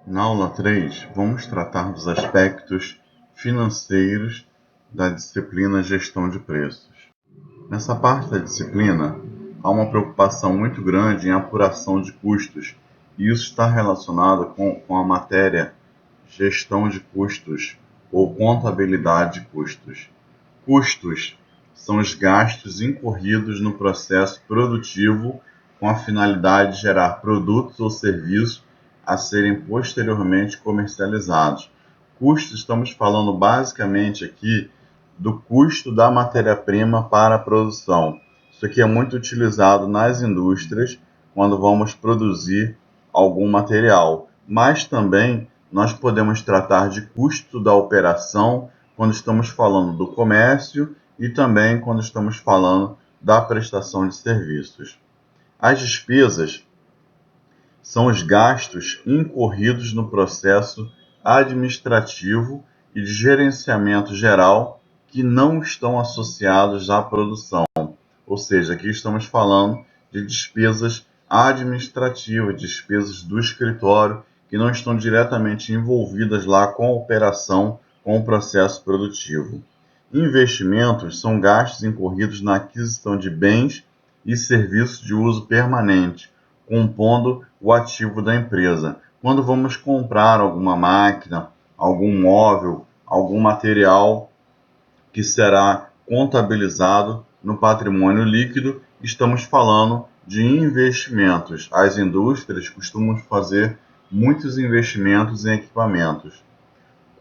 Na aula 3, vamos tratar dos aspectos financeiros da disciplina Gestão de Preços. Nessa parte da disciplina, há uma preocupação muito grande em apuração de custos, e isso está relacionado com a matéria Gestão de Custos ou Contabilidade de Custos. Custos são os gastos incorridos no processo produtivo com a finalidade de gerar produtos ou serviços a serem posteriormente comercializados. Custos, estamos falando basicamente aqui do custo da matéria-prima para a produção. Isso aqui é muito utilizado nas indústrias quando vamos produzir algum material, mas também nós podemos tratar de custo da operação quando estamos falando do comércio e também quando estamos falando da prestação de serviços. As despesas são os gastos incorridos no processo administrativo e de gerenciamento geral que não estão associados à produção. Ou seja, aqui estamos falando de despesas administrativas, despesas do escritório, que não estão diretamente envolvidas lá com a operação, com o processo produtivo. Investimentos são gastos incorridos na aquisição de bens e serviços de uso permanente, compondo o ativo da empresa. Quando vamos comprar alguma máquina, algum móvel, algum material que será contabilizado no patrimônio líquido, estamos falando de investimentos. As indústrias costumam fazer muitos investimentos em equipamentos.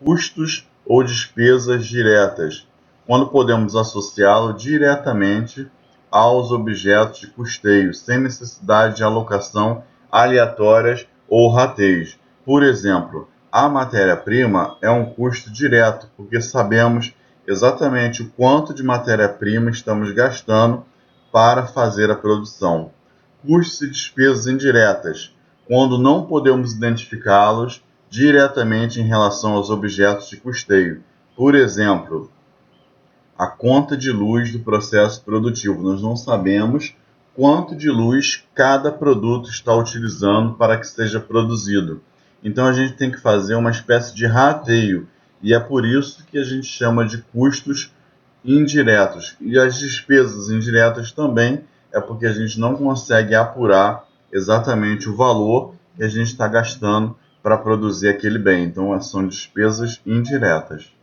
Custos ou despesas diretas, quando podemos associá-lo diretamente aos objetos de custeio, sem necessidade de alocação aleatórias ou rateios. Por exemplo, a matéria-prima é um custo direto, porque sabemos exatamente o quanto de matéria-prima estamos gastando para fazer a produção. Custos e despesas indiretas, quando não podemos identificá-los diretamente em relação aos objetos de custeio. Por exemplo, a conta de luz do processo produtivo. Nós não sabemos quanto de luz cada produto está utilizando para que seja produzido. Então a gente tem que fazer uma espécie de rateio, e é por isso que a gente chama de custos indiretos. E as despesas indiretas também é porque a gente não consegue apurar exatamente o valor que a gente está gastando para produzir aquele bem. Então são despesas indiretas.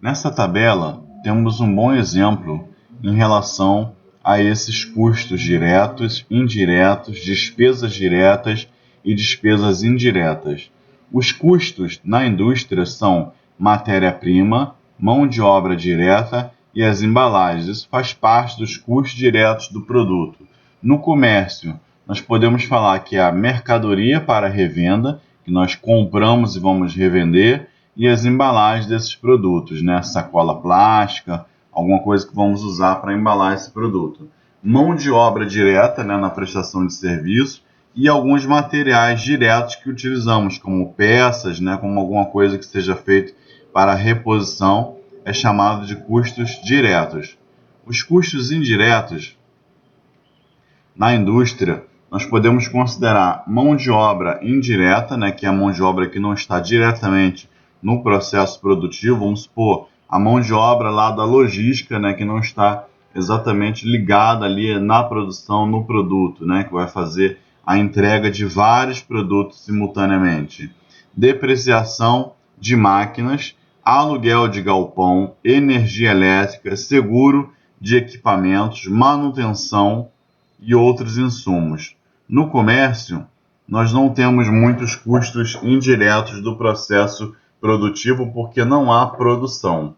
Nessa tabela, temos um bom exemplo em relação a esses custos diretos, indiretos, despesas diretas e despesas indiretas. Os custos na indústria são matéria-prima, mão de obra direta e as embalagens. Isso faz parte dos custos diretos do produto. No comércio, nós podemos falar que é a mercadoria para revenda, que nós compramos e vamos revender, e as embalagens desses produtos, né? Sacola plástica, alguma coisa que vamos usar para embalar esse produto. Mão de obra direta, né, na prestação de serviço, e alguns materiais diretos que utilizamos, como peças, né, como alguma coisa que seja feita para reposição, é chamado de custos diretos. Os custos indiretos na indústria, nós podemos considerar mão de obra indireta, né, que é a mão de obra que não está diretamente no processo produtivo. Vamos supor a mão de obra lá da logística, né, que não está exatamente ligada ali na produção, no produto, né, que vai fazer a entrega de vários produtos simultaneamente. Depreciação de máquinas, aluguel de galpão, energia elétrica, seguro de equipamentos, manutenção e outros insumos. No comércio, nós não temos muitos custos indiretos do processo produtivo porque não há produção.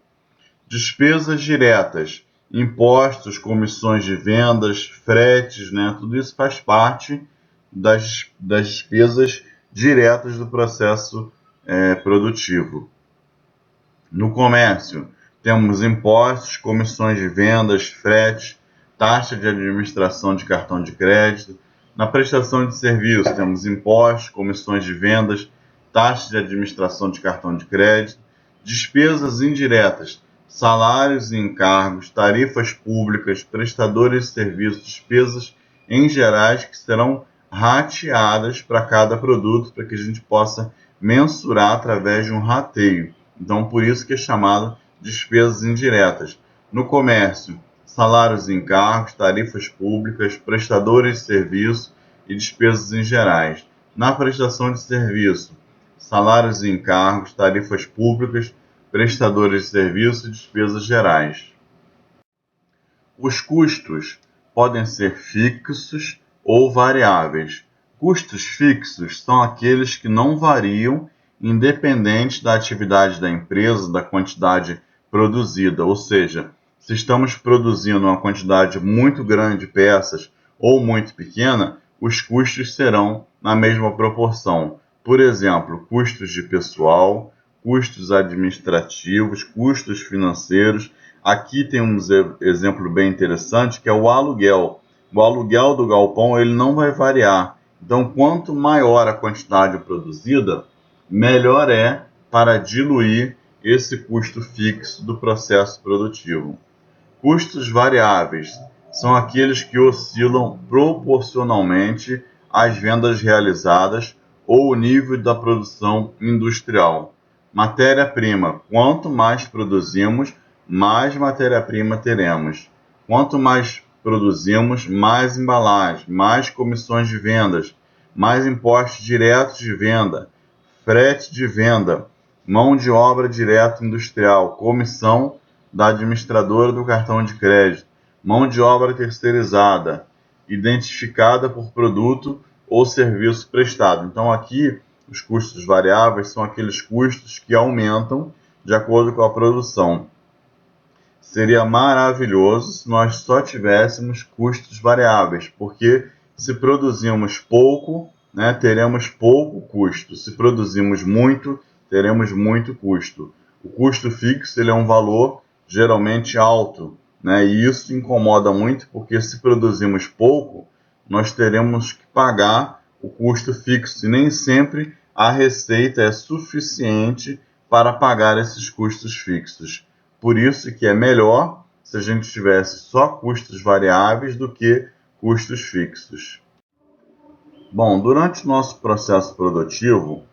Despesas diretas, impostos, comissões de vendas, fretes, né? Tudo isso faz parte das despesas diretas do processo produtivo. No comércio, temos impostos, comissões de vendas, fretes, taxa de administração de cartão de crédito. Na prestação de serviço, temos impostos, comissões de vendas, taxa de administração de cartão de crédito, despesas indiretas, salários e encargos, tarifas públicas, prestadores de serviços, despesas em gerais que serão rateadas para cada produto, para que a gente possa mensurar através de um rateio. Então, por isso que é chamado despesas indiretas. No comércio, salários e encargos, tarifas públicas, prestadores de serviço e despesas em gerais. Na prestação de serviço, salários e encargos, tarifas públicas, prestadores de serviço e despesas gerais. Os custos podem ser fixos ou variáveis. Custos fixos são aqueles que não variam independente da atividade da empresa, da quantidade produzida, ou seja, se estamos produzindo uma quantidade muito grande de peças ou muito pequena, os custos serão na mesma proporção. Por exemplo, custos de pessoal, custos administrativos, custos financeiros. Aqui tem um exemplo bem interessante que é o aluguel. O aluguel do galpão ele não vai variar. Então, quanto maior a quantidade produzida, melhor é para diluir esse custo fixo do processo produtivo. Custos variáveis são aqueles que oscilam proporcionalmente às vendas realizadas ou o nível da produção industrial. Matéria-prima: quanto mais produzimos, mais matéria-prima teremos. Quanto mais produzimos, mais embalagem, mais comissões de vendas, mais impostos diretos de venda, frete de venda, mão de obra direta industrial, comissão da administradora do cartão de crédito, mão de obra terceirizada, identificada por produto ou serviço prestado. Então, aqui, os custos variáveis são aqueles custos que aumentam de acordo com a produção. Seria maravilhoso se nós só tivéssemos custos variáveis, porque se produzimos pouco, teremos pouco custo. Se produzimos muito, teremos muito custo. O custo fixo ele é um valor geralmente alto, e isso incomoda muito, porque se produzimos pouco, nós teremos que pagar o custo fixo, e nem sempre a receita é suficiente para pagar esses custos fixos. Por isso que é melhor se a gente tivesse só custos variáveis do que custos fixos. Bom, durante o nosso processo produtivo,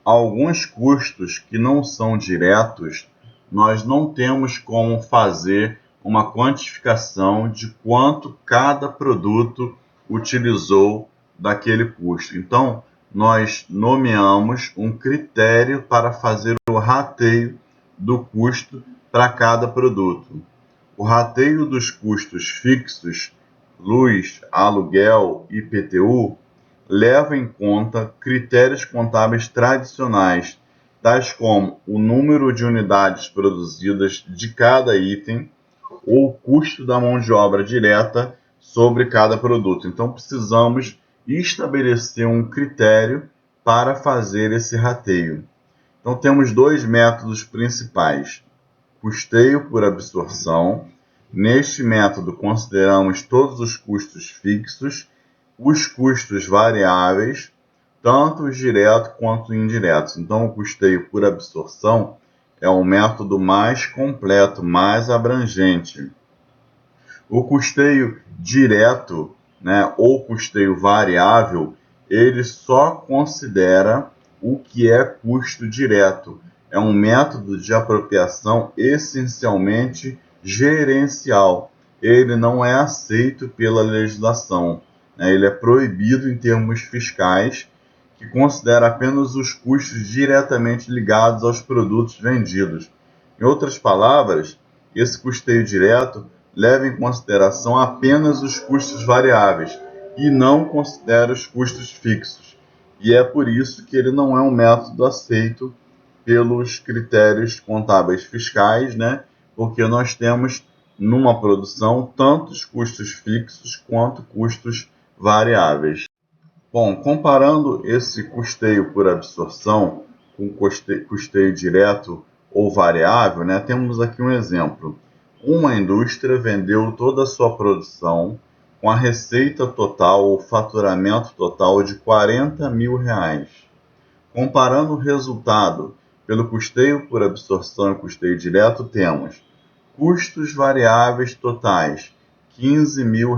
alguns custos que não são diretos, nós não temos como fazer uma quantificação de quanto cada produto utilizou daquele custo. Então, nós nomeamos um critério para fazer o rateio do custo para cada produto. O rateio dos custos fixos, luz, aluguel e IPTU, leva em conta critérios contábeis tradicionais, tais como o número de unidades produzidas de cada item ou o custo da mão de obra direta sobre cada produto. Então, precisamos estabelecer um critério para fazer esse rateio. Então, temos dois métodos principais: custeio por absorção. Neste método, consideramos todos os custos fixos, os custos variáveis, tanto os diretos quanto os indiretos. Então, o custeio por absorção é o método mais completo, mais abrangente. O custeio direto, ou custeio variável, ele só considera o que é custo direto. É um método de apropriação essencialmente gerencial. Ele não é aceito pela legislação. Ele é proibido em termos fiscais, que considera apenas os custos diretamente ligados aos produtos vendidos. Em outras palavras, esse custeio direto leva em consideração apenas os custos variáveis e não considera os custos fixos. E é por isso que ele não é um método aceito pelos critérios contábeis fiscais, porque nós temos numa produção tanto os custos fixos quanto custos variáveis. Bom, comparando esse custeio por absorção com custeio direto ou variável, temos aqui um exemplo. Uma indústria vendeu toda a sua produção com a receita total ou faturamento total de R$40 mil. Comparando o resultado pelo custeio por absorção e custeio direto, temos custos variáveis totais, R$15 mil.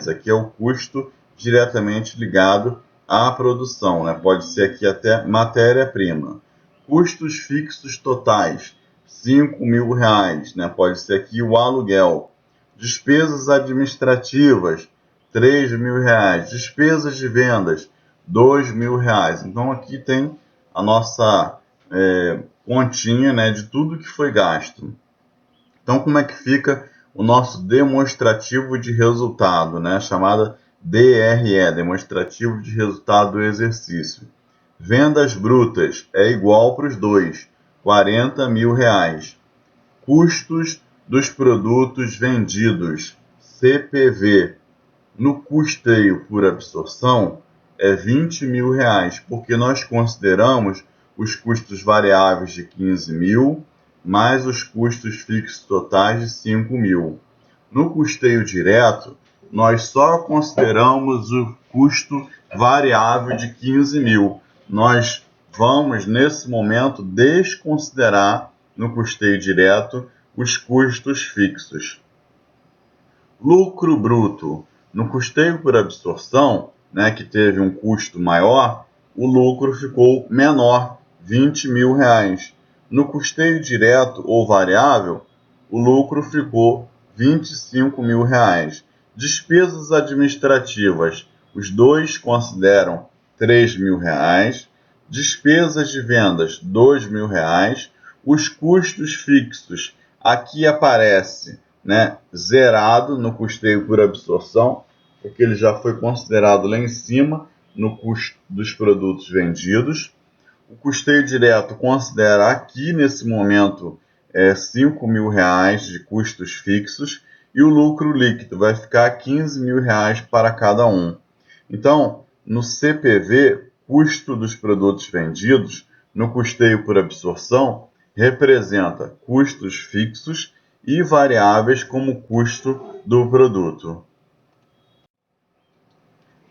Aqui é o custo diretamente ligado a produção, né? Pode ser aqui até matéria-prima. Custos fixos totais, R$ 5.000, né? Pode ser aqui o aluguel. Despesas administrativas, R$ 3.000. Despesas de vendas, R$ 2.000. Então aqui tem a nossa continha, né, de tudo que foi gasto. Então como é que fica o nosso demonstrativo de resultado, né, chamada DRE, demonstrativo de resultado do exercício? Vendas brutas é igual para os dois, R$ 40.000. Custos dos produtos vendidos, CPV, no custeio por absorção é R$ 20.000, porque nós consideramos os custos variáveis de 15.000 mais os custos fixos totais de 5.000. No custeio direto, nós só consideramos o custo variável de 15.000. Nós vamos, nesse momento, desconsiderar no custeio direto os custos fixos. Lucro bruto. No custeio por absorção, né, que teve um custo maior, o lucro ficou menor, R$ 20.000. No custeio direto ou variável, o lucro ficou R$ 25.000. Despesas administrativas, os dois consideram R$ 3.000. Despesas de vendas, R$ 2.000. Os custos fixos, aqui aparece, né, zerado no custeio por absorção, porque ele já foi considerado lá em cima no custo dos produtos vendidos. O custeio direto considera aqui, nesse momento, R$ 5.000 de custos fixos, e o lucro líquido vai ficar R$ 15.000 para cada um. Então, no CPV, custo dos produtos vendidos, no custeio por absorção, representa custos fixos e variáveis como custo do produto.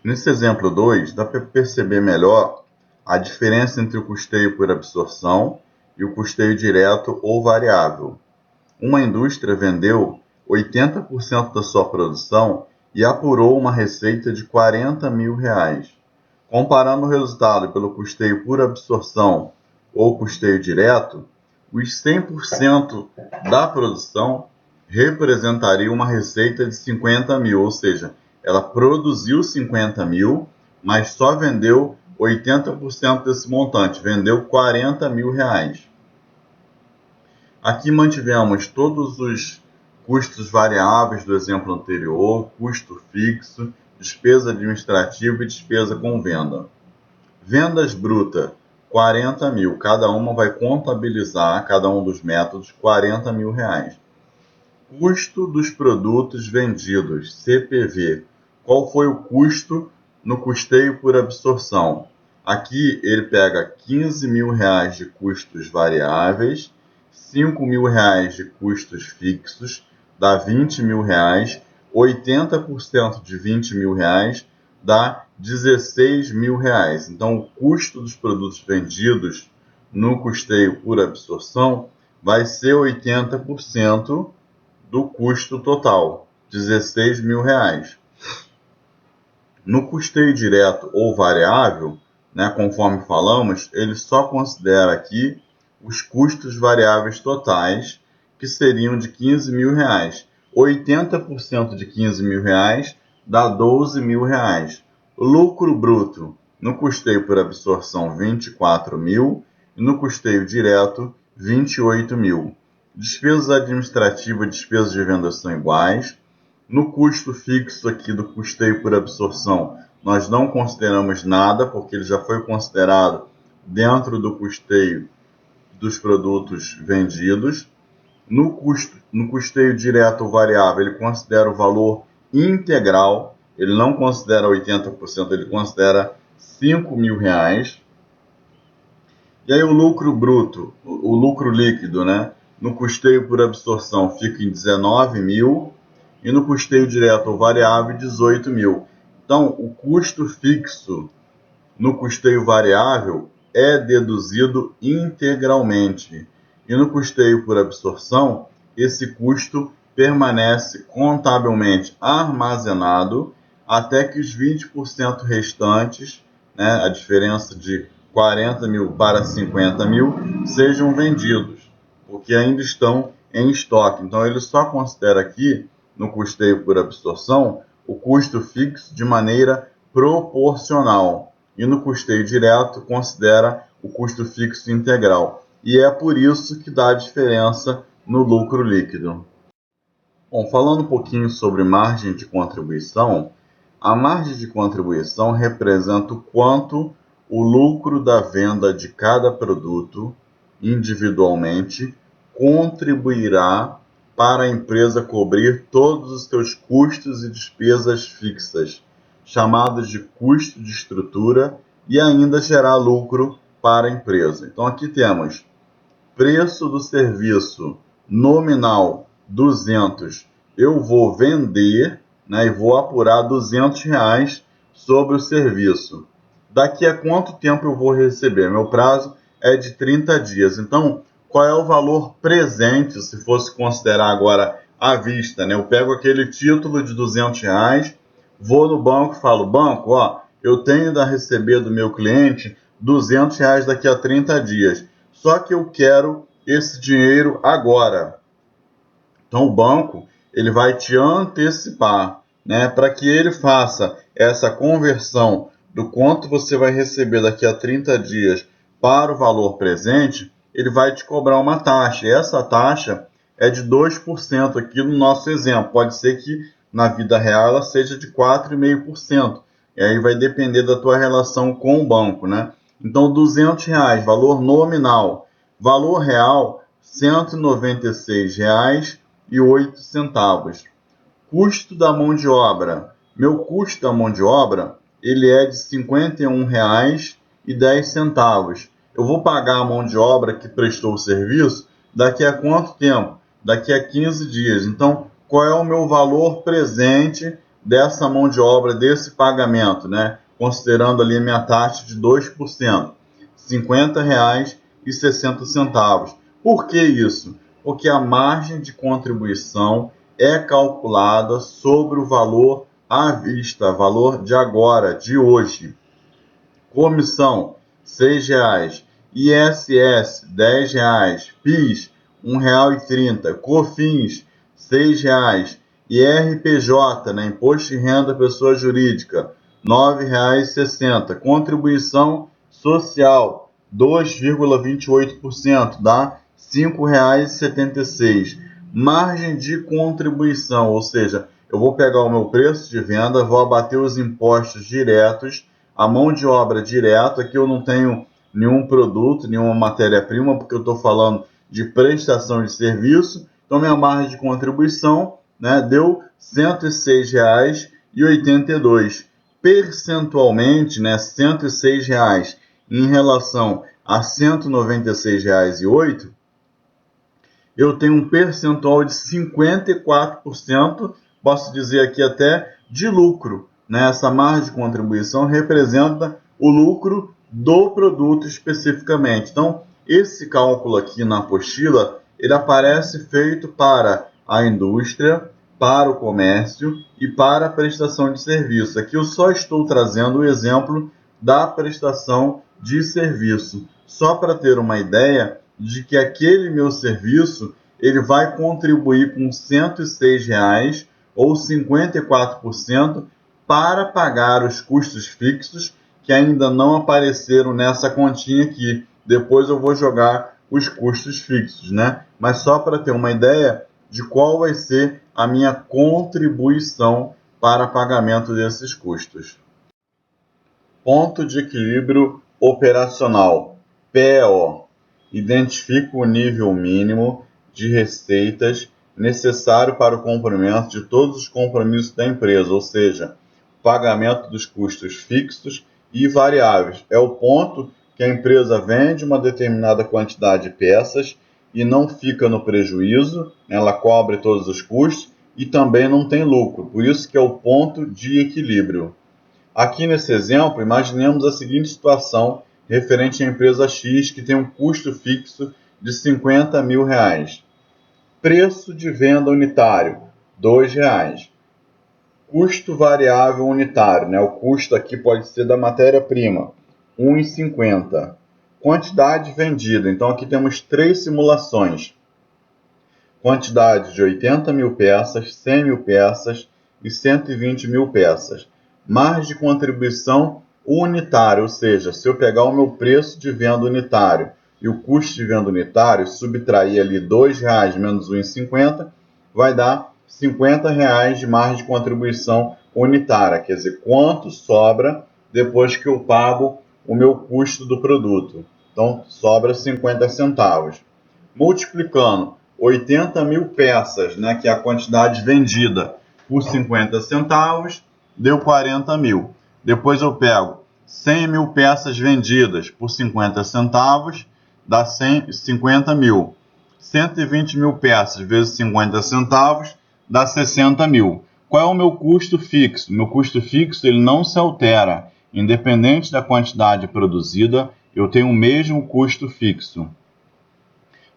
Nesse exemplo 2, dá para perceber melhor a diferença entre o custeio por absorção e o custeio direto ou variável. Uma indústria vendeu 80% da sua produção e apurou uma receita de R$ 40.000. Comparando o resultado pelo custeio por absorção ou custeio direto, os 100% da produção representaria uma receita de 50.000, ou seja, ela produziu 50.000, mas só vendeu 80% desse montante, vendeu R$ 40.000. Aqui mantivemos todos os custos variáveis do exemplo anterior, custo fixo, despesa administrativa e despesa com venda. Vendas bruta, 40.000. Cada uma vai contabilizar, cada um dos métodos, R$ 40.000. Custo dos produtos vendidos, CPV. Qual foi o custo no custeio por absorção? Aqui ele pega R$ 15.000 de custos variáveis, R$ 5.000 de custos fixos, dá R$ 20.000, 80% de R$ 20.000 dá R$ 16.000. Então, o custo dos produtos vendidos no custeio por absorção vai ser 80% do custo total, R$ 16.000. No custeio direto ou variável, né, conforme falamos, ele só considera aqui os custos variáveis totais, que seriam de R$ 15.000. 80% de R$ 15.000 dá R$ 12.000. Lucro bruto, no custeio por absorção, 24.000, e no custeio direto, 28.000. Despesas administrativas e despesas de venda são iguais. No custo fixo aqui do custeio por absorção, nós não consideramos nada, porque ele já foi considerado dentro do custeio dos produtos vendidos. No custeio direto ou variável, ele considera o valor integral, ele não considera 80%, ele considera R$ 5.000. E aí o lucro bruto, o lucro líquido, né? No custeio por absorção fica em 19.000 e no custeio direto ou variável 18.000. Então, o custo fixo no custeio variável é deduzido integralmente. E no custeio por absorção, esse custo permanece contabilmente armazenado até que os 20% restantes né, a diferença de 40 mil para 50 mil, sejam vendidos, porque ainda estão em estoque. Então, ele só considera aqui, no custeio por absorção, o custo fixo de maneira proporcional. E no custeio direto, considera o custo fixo integral. E é por isso que dá a diferença no lucro líquido. Bom, falando um pouquinho sobre margem de contribuição, a margem de contribuição representa o quanto o lucro da venda de cada produto individualmente contribuirá para a empresa cobrir todos os seus custos e despesas fixas, chamados de custo de estrutura, e ainda gerar lucro para a empresa. Então aqui temos preço do serviço nominal 200, eu vou vender, né, e vou apurar R$ 200 sobre o serviço. Daqui a quanto tempo eu vou receber? Meu prazo é de 30 dias. Então, qual é o valor presente, se fosse considerar agora à vista, né? Eu pego aquele título de R$ 200, vou no banco e falo, banco, ó, eu tenho de receber do meu cliente R$ 200 daqui a 30 dias. Só que eu quero esse dinheiro agora. Então o banco ele vai te antecipar, né, para que ele faça essa conversão do quanto você vai receber daqui a 30 dias para o valor presente, ele vai te cobrar uma taxa. E essa taxa é de 2% aqui no nosso exemplo. Pode ser que na vida real ela seja de 4,5%. E aí vai depender da tua relação com o banco, né? Então, R$ 200, valor nominal. Valor real, R$ 196,08. Custo da mão de obra. Meu custo da mão de obra, ele é de R$ 51,10. Eu vou pagar a mão de obra que prestou o serviço daqui a quanto tempo? Daqui a 15 dias. Então, qual é o meu valor presente dessa mão de obra, desse pagamento, né? Considerando ali a minha taxa de 2%, R$ 50,60. Por que isso? Porque a margem de contribuição é calculada sobre o valor à vista, valor de agora, de hoje. Comissão, R$ 6,00. ISS, R$ 10,00. PIS, R$ 1,30. COFINS, R$ 6,00. IRPJ, né, Imposto de Renda Pessoa Jurídica, R$ 9,60. Contribuição social, 2,28%, dá R$ 5,76. Margem de contribuição, ou seja, eu vou pegar o meu preço de venda, vou abater os impostos diretos, a mão de obra direta, aqui eu não tenho nenhum produto, nenhuma matéria-prima, porque eu estou falando de prestação de serviço, então minha margem de contribuição, né, deu R$ 106,82. Percentualmente, né, R$ 106 em relação a R$ 196,08, eu tenho um percentual de 54%, posso dizer aqui até, de lucro. Né? Essa margem de contribuição representa o lucro do produto especificamente. Então, esse cálculo aqui na apostila, ele aparece feito para a indústria, para o comércio e para a prestação de serviço. Aqui eu só estou trazendo o exemplo da prestação de serviço, só para ter uma ideia de que aquele meu serviço ele vai contribuir com R$ 106,00 ou 54% para pagar os custos fixos que ainda não apareceram nessa continha aqui. Depois eu vou jogar os custos fixos, né? Mas só para ter uma ideia de qual vai ser a minha contribuição para pagamento desses custos. Ponto de equilíbrio operacional, PO. Identifica o nível mínimo de receitas necessário para o cumprimento de todos os compromissos da empresa, ou seja, pagamento dos custos fixos e variáveis. É o ponto que a empresa vende uma determinada quantidade de peças e não fica no prejuízo, ela cobre todos os custos e também não tem lucro. Por isso que é o ponto de equilíbrio. Aqui nesse exemplo, imaginemos a seguinte situação referente à empresa X que tem um custo fixo de R$ 50 mil. Preço de venda unitário, R$ 2. Custo variável unitário, né? O custo aqui pode ser da matéria-prima, R$ 1,50. Quantidade vendida, então aqui temos 3 simulações. Quantidade de 80 mil peças, 100 mil peças e 120 mil peças. Margem de contribuição unitária, ou seja, se eu pegar o meu preço de venda unitário e o custo de venda unitário, subtrair ali R$ 2,00 menos R$ 1,50, vai dar R$ 50,00 de margem de contribuição unitária, quer dizer, quanto sobra depois que eu pago o meu custo do produto. Então, sobra 50 centavos. Multiplicando 80 mil peças, né, que é a quantidade vendida, por 50 centavos, deu 40 mil. Depois eu pego 100 mil peças vendidas por 50 centavos, dá 50 mil. 120 mil peças vezes 50 centavos, dá 60 mil. Qual é o meu custo fixo? Meu custo fixo ele não se altera. Independente da quantidade produzida, eu tenho o mesmo custo fixo.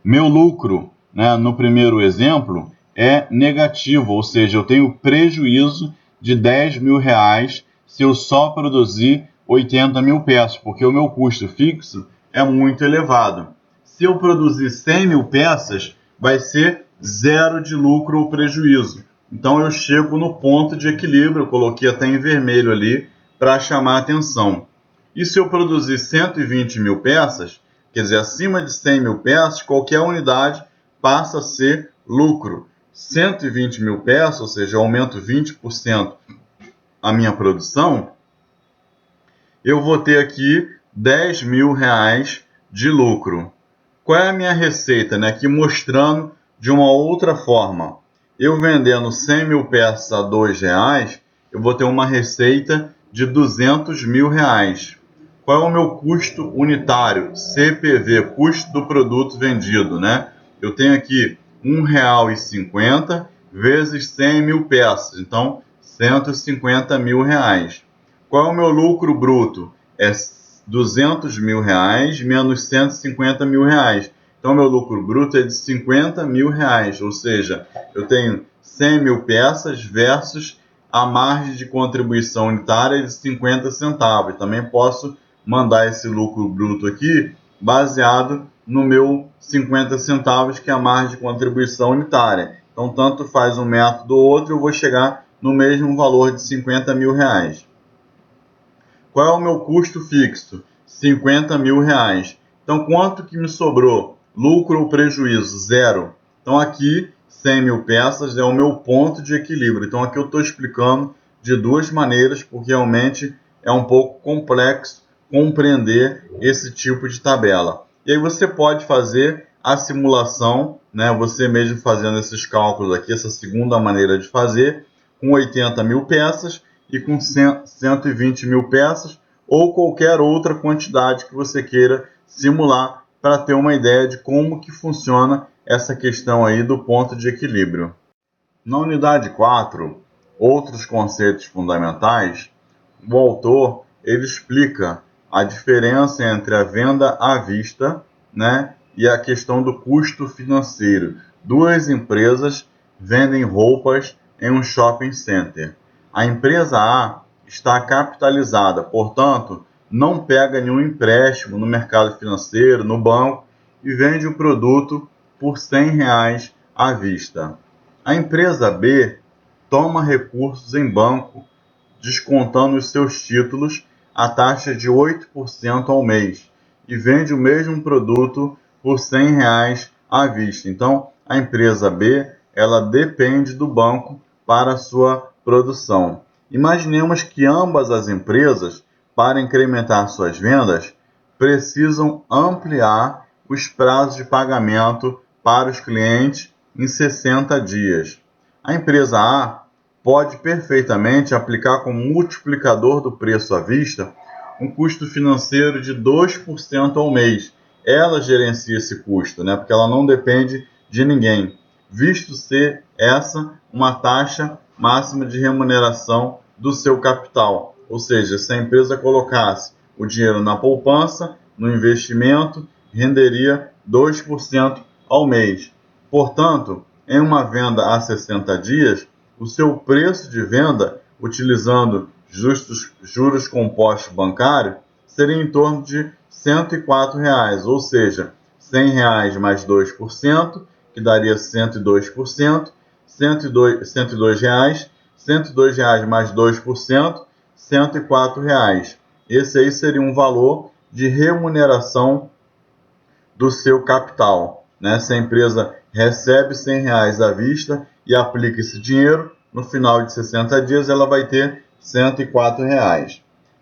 Meu lucro, né, no primeiro exemplo, é negativo, ou seja, eu tenho prejuízo de R$ 10.000 se eu só produzir 80 mil peças, porque o meu custo fixo é muito elevado. Se eu produzir 100 mil peças, vai ser zero de lucro ou prejuízo. Então eu chego no ponto de equilíbrio, eu coloquei até em vermelho ali para chamar a atenção. E se eu produzir 120 mil peças, quer dizer, acima de 100 mil peças, qualquer unidade passa a ser lucro. 120 mil peças, ou seja, eu aumento 20% a minha produção, eu vou ter aqui R$ 10.000 de lucro. Qual é a minha receita? Né? Aqui mostrando de uma outra forma. Eu vendendo 100 mil peças a R$ 2,00, eu vou ter uma receita de R$ 200.000. Qual é o meu custo unitário? CPV, custo do produto vendido, né? Eu tenho aqui R$ 1,50 vezes 100 mil peças, então R$ 150.000. Qual é o meu lucro bruto? É R$ 200.000 menos R$ 150.000. Então, meu lucro bruto é de R$ 50.000, ou seja, eu tenho 100 mil peças versus a margem de contribuição unitária de 50 centavos. Também posso mandar esse lucro bruto aqui baseado no meu 50 centavos, que é a margem de contribuição unitária. Então, tanto faz um método ou outro, eu vou chegar no mesmo valor de R$ 50.000. Qual é o meu custo fixo? R$ 50.000. Então, quanto que me sobrou? Lucro ou prejuízo? Zero. Então, aqui, 100 mil peças é o meu ponto de equilíbrio. Então, aqui eu estou explicando de duas maneiras, porque realmente é um pouco complexo compreender esse tipo de tabela. E aí você pode fazer a simulação, né? Você mesmo fazendo esses cálculos aqui, essa segunda maneira de fazer, com 80 mil peças e com 120 mil peças, ou qualquer outra quantidade que você queira simular para ter uma ideia de como que funciona essa questão aí do ponto de equilíbrio. Na unidade 4, outros conceitos fundamentais, o autor ele explica a diferença entre a venda à vista, né, e a questão do custo financeiro. Duas empresas vendem roupas em um shopping center. A empresa A está capitalizada, portanto, não pega nenhum empréstimo no mercado financeiro, no banco, e vende o produto por R$ 100 à vista. A empresa B toma recursos em banco, descontando os seus títulos a taxa de 8% ao mês, e vende o mesmo produto por R$ 100 à vista. Então, a empresa B ela depende do banco para a sua produção. Imaginemos que ambas as empresas, para incrementar suas vendas, precisam ampliar os prazos de pagamento para os clientes em 60 dias. A empresa A pode perfeitamente aplicar como multiplicador do preço à vista um custo financeiro de 2% ao mês. Ela gerencia esse custo, né? Porque ela não depende de ninguém, visto ser essa uma taxa máxima de remuneração do seu capital. Ou seja, se a empresa colocasse o dinheiro na poupança, no investimento, renderia 2% ao mês. Portanto, em uma venda a 60 dias, o seu preço de venda, utilizando juros compostos bancários, seria em torno de R$ 104, ou seja, R$ 100 mais 2%, que daria 102%, R$ 102 mais 2%, R$ 104. Esse aí seria um valor de remuneração do seu capital, né? Se a empresa recebe R$ 100 à vista e aplica esse dinheiro, no final de 60 dias ela vai ter R$ 104.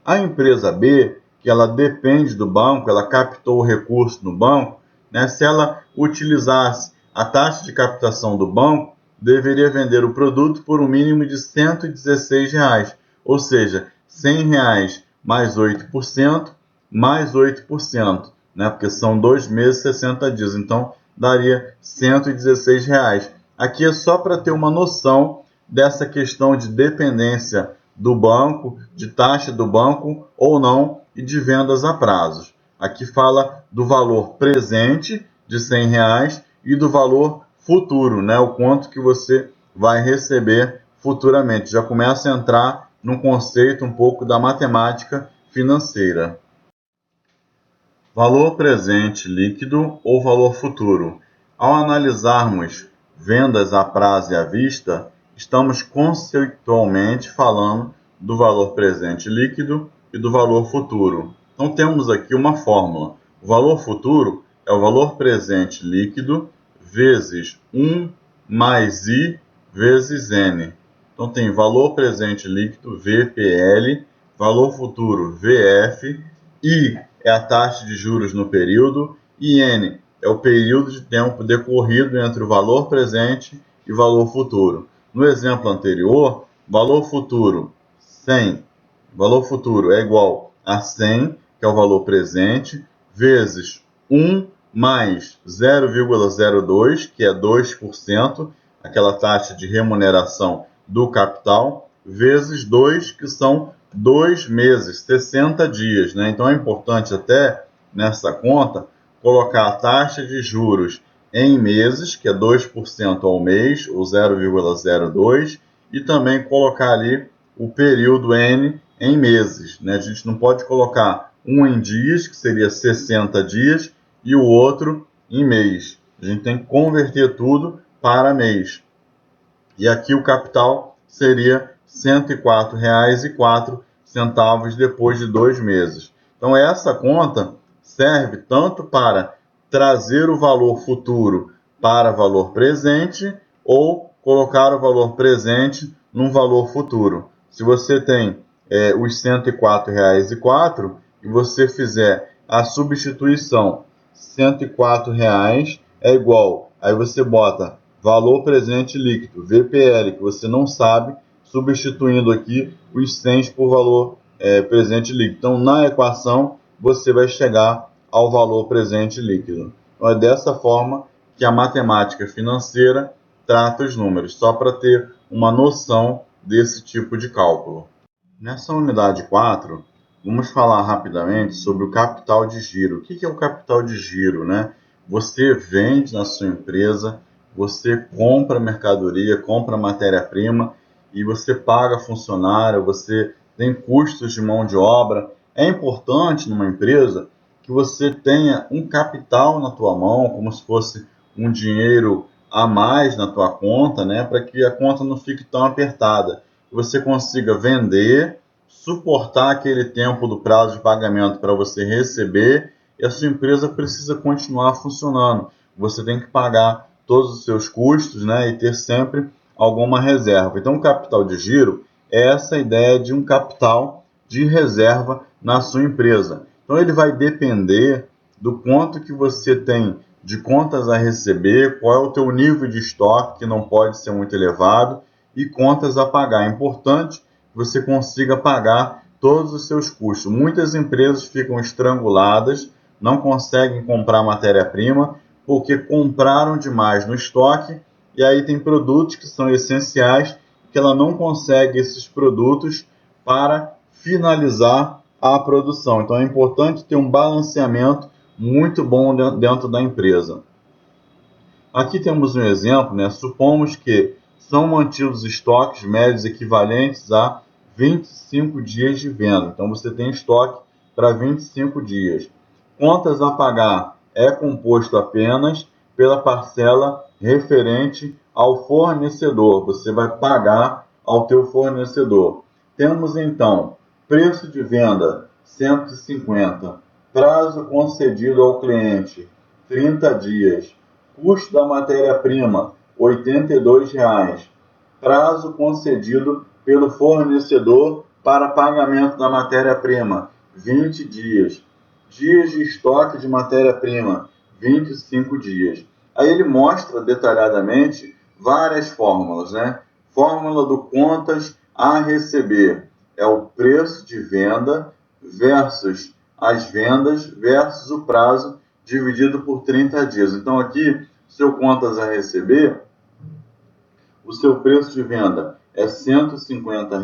A empresa B, que ela depende do banco, ela captou o recurso no banco, né? Se ela utilizasse a taxa de captação do banco, deveria vender o produto por um mínimo de R$ 116, ou seja, R$ 100 mais 8%, mais 8%, né? Porque são 2 meses, 60 dias, então daria R$ 116. Aqui é só para ter uma noção dessa questão de dependência do banco, de taxa do banco ou não, e de vendas a prazos. Aqui fala do valor presente de R$ 100 e do valor futuro, né? O quanto que você vai receber futuramente. Já começa a entrar num conceito um pouco da matemática financeira. Valor presente líquido ou valor futuro. Ao analisarmos vendas a prazo e à vista, estamos conceitualmente falando do valor presente líquido e do valor futuro. Então temos aqui uma fórmula. O valor futuro é o valor presente líquido vezes 1 mais I vezes N. Então tem valor presente líquido, VPL, valor futuro, VF, I é a taxa de juros no período, e N é o período de tempo decorrido entre o valor presente e o valor futuro. No exemplo anterior, valor futuro 100, valor futuro é igual a 100, que é o valor presente, vezes 1 mais 0,02, que é 2%, aquela taxa de remuneração do capital, vezes 2, que são 2 meses, 60 dias, né? Então é importante até nessa conta colocar a taxa de juros em meses, que é 2% ao mês, ou 0,02, e também colocar ali o período N em meses, né? A gente não pode colocar um em dias, que seria 60 dias, e o outro em mês. A gente tem que converter tudo para mês. E aqui o capital seria R$ 104,04 depois de 2 meses. Então essa conta serve tanto para trazer o valor futuro para valor presente ou colocar o valor presente num valor futuro. Se você tem os R$ 104,04 e você fizer a substituição, R$ 104 é igual, aí você bota valor presente líquido, VPL, que você não sabe, substituindo aqui os 100 por valor presente líquido. Então, na equação, você vai chegar ao valor presente líquido. Então, é dessa forma que a matemática financeira trata os números, só para ter uma noção desse tipo de cálculo. Nessa unidade 4, vamos falar rapidamente sobre o capital de giro. O que é o capital de giro, né? Você vende na sua empresa, você compra mercadoria, compra matéria-prima e você paga funcionário, você tem custos de mão de obra. É importante numa empresa que você tenha um capital na tua mão, como se fosse um dinheiro a mais na tua conta, né? Para que a conta não fique tão apertada. Que você consiga vender, suportar aquele tempo do prazo de pagamento para você receber, e a sua empresa precisa continuar funcionando. Você tem que pagar todos os seus custos, né, e ter sempre alguma reserva. Então, o capital de giro é essa ideia de um capital de reserva na sua empresa. Então, ele vai depender do quanto que você tem de contas a receber, qual é o teu nível de estoque, que não pode ser muito elevado, e contas a pagar. É importante que você consiga pagar todos os seus custos. Muitas empresas ficam estranguladas, não conseguem comprar matéria-prima, porque compraram demais no estoque, e aí tem produtos que são essenciais, que ela não consegue esses produtos para finalizar a produção. Então é importante ter um balanceamento muito bom dentro da empresa. Aqui temos um exemplo, né? Supomos que são mantidos estoques médios equivalentes a 25 dias de venda. Então, você tem estoque para 25 dias. Contas a pagar é composto apenas pela parcela referente ao fornecedor. Você vai pagar ao teu fornecedor. Temos, então, preço de venda 150, prazo concedido ao cliente 30 dias, custo da matéria-prima R$ 82, prazo concedido pelo fornecedor para pagamento da matéria-prima 20 dias, dias de estoque de matéria-prima 25 dias. Aí ele mostra detalhadamente várias fórmulas, né? Fórmula do contas a receber é o preço de venda versus as vendas versus o prazo dividido por 30 dias. Então aqui, seu contas a receber, o seu preço de venda é R$ 150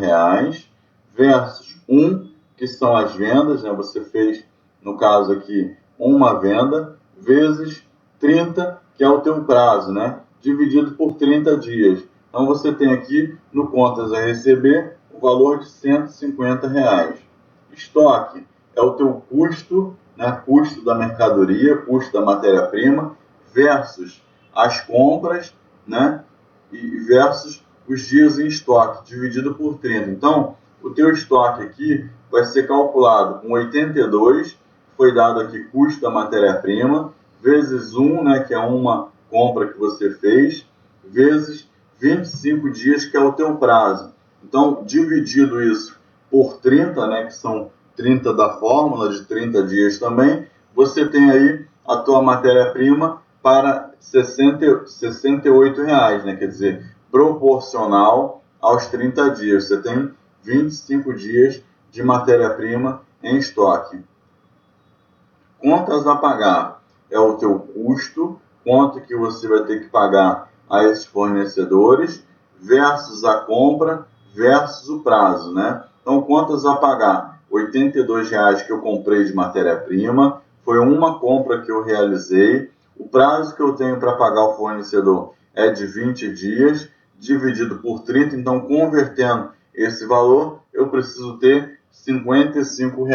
versus 1, que são as vendas, né? Você fez, no caso aqui, uma venda, vezes 30, que é o teu prazo, né? Dividido por 30 dias. Então você tem aqui no contas a receber o valor de R$ 150. Estoque é o teu custo, né? Custo da mercadoria, custo da matéria-prima, versus as compras, né? E versus os dias em estoque, dividido por 30. Então, o teu estoque aqui vai ser calculado com 82, foi dado aqui custo da matéria-prima, vezes 1, né, que é uma compra que você fez, vezes 25 dias, que é o teu prazo. Então, dividido isso por 30, né, que são 30 da fórmula, de 30 dias também, você tem aí a tua matéria-prima para R$ 68, né? Quer dizer, proporcional aos 30 dias. Você tem 25 dias de matéria-prima em estoque. Contas a pagar é o teu custo, quanto que você vai ter que pagar a esses fornecedores, versus a compra, versus o prazo, né? Então, contas a pagar, R$ 82 que eu comprei de matéria-prima, foi uma compra que eu realizei. O prazo que eu tenho para pagar o fornecedor é de 20 dias, dividido por 30. Então, convertendo esse valor, eu preciso ter R$ 55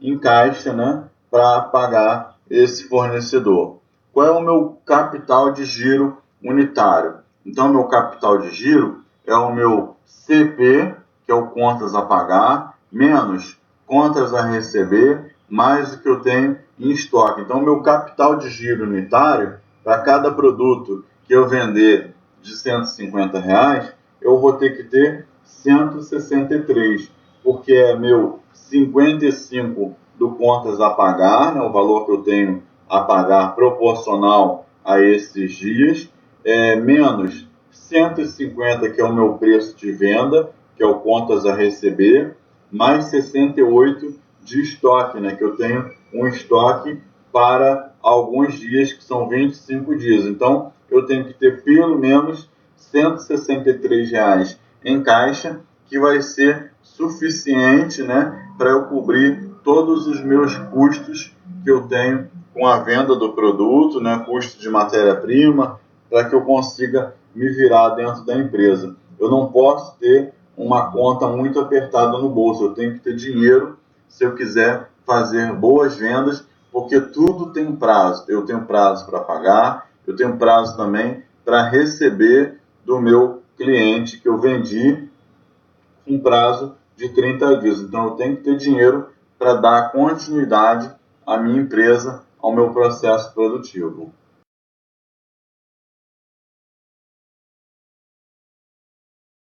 em caixa, né, para pagar esse fornecedor. Qual é o meu capital de giro unitário? Então, meu capital de giro é o meu CP, que é o contas a pagar, menos contas a receber, mais o que eu tenho em estoque. Então, meu capital de giro unitário, para cada produto que eu vender de R$ 150, eu vou ter que ter 163, porque é meu 55 do contas a pagar, né, o valor que eu tenho a pagar proporcional a esses dias, menos 150, que é o meu preço de venda, que é o contas a receber, mais 68 de estoque, né, que eu tenho um estoque para alguns dias, que são 25 dias. Então, eu tenho que ter pelo menos R$ 163 em caixa, que vai ser suficiente, né, para eu cobrir todos os meus custos que eu tenho com a venda do produto, né, custo de matéria-prima, para que eu consiga me virar dentro da empresa. Eu não posso ter uma conta muito apertada no bolso, eu tenho que ter dinheiro se eu quiser fazer boas vendas, porque tudo tem prazo. Eu tenho prazo para pagar, eu tenho prazo também para receber do meu cliente que eu vendi um prazo de 30 dias. Então, eu tenho que ter dinheiro para dar continuidade à minha empresa, ao meu processo produtivo.